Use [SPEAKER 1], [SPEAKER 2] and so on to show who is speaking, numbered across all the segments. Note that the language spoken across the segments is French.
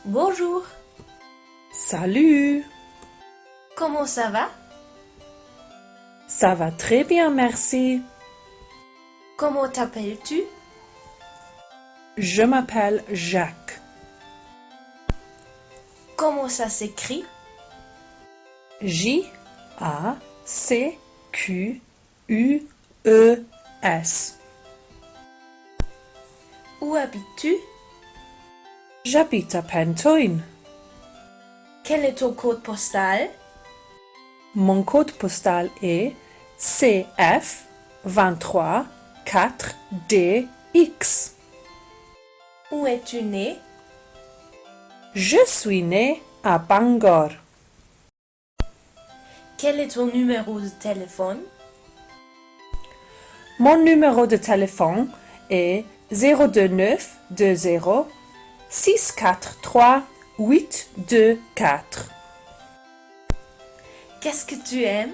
[SPEAKER 1] Bonjour,
[SPEAKER 2] Salut,
[SPEAKER 1] comment ça va?
[SPEAKER 2] ça va très bien, merci.
[SPEAKER 1] Comment t'appelles-tu?
[SPEAKER 2] Je m'appelle Jacques.
[SPEAKER 1] Comment ça s'écrit?
[SPEAKER 2] J-A-C-Q-U-E-S.
[SPEAKER 1] Où habites-tu?
[SPEAKER 2] J'habite à Pentoin.
[SPEAKER 1] Quel est ton code postal?
[SPEAKER 2] Mon code postal est CF 23 4DX.
[SPEAKER 1] Où es-tu né?
[SPEAKER 2] Je suis né à Bangor.
[SPEAKER 1] Quel est ton numéro de téléphone?
[SPEAKER 2] Mon numéro de téléphone est 029 20 643 824.
[SPEAKER 1] Qu'est-ce que tu aimes?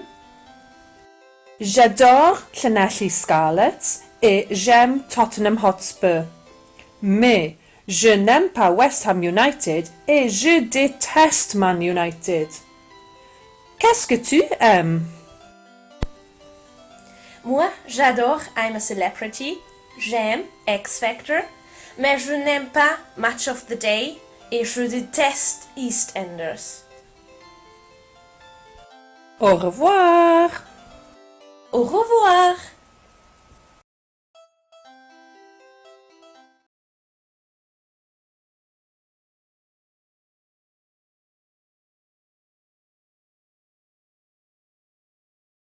[SPEAKER 2] J'adore Llanelli Scarlett et j'aime Tottenham Hotspur. Mais je n'aime pas West Ham United et je déteste Man United. Qu'est-ce que tu aimes?
[SPEAKER 1] Moi, j'adore I'm a Celebrity, j'aime X Factor, mais je n'aime pas Match of the Day et je déteste EastEnders.
[SPEAKER 2] Au revoir!
[SPEAKER 1] Au revoir!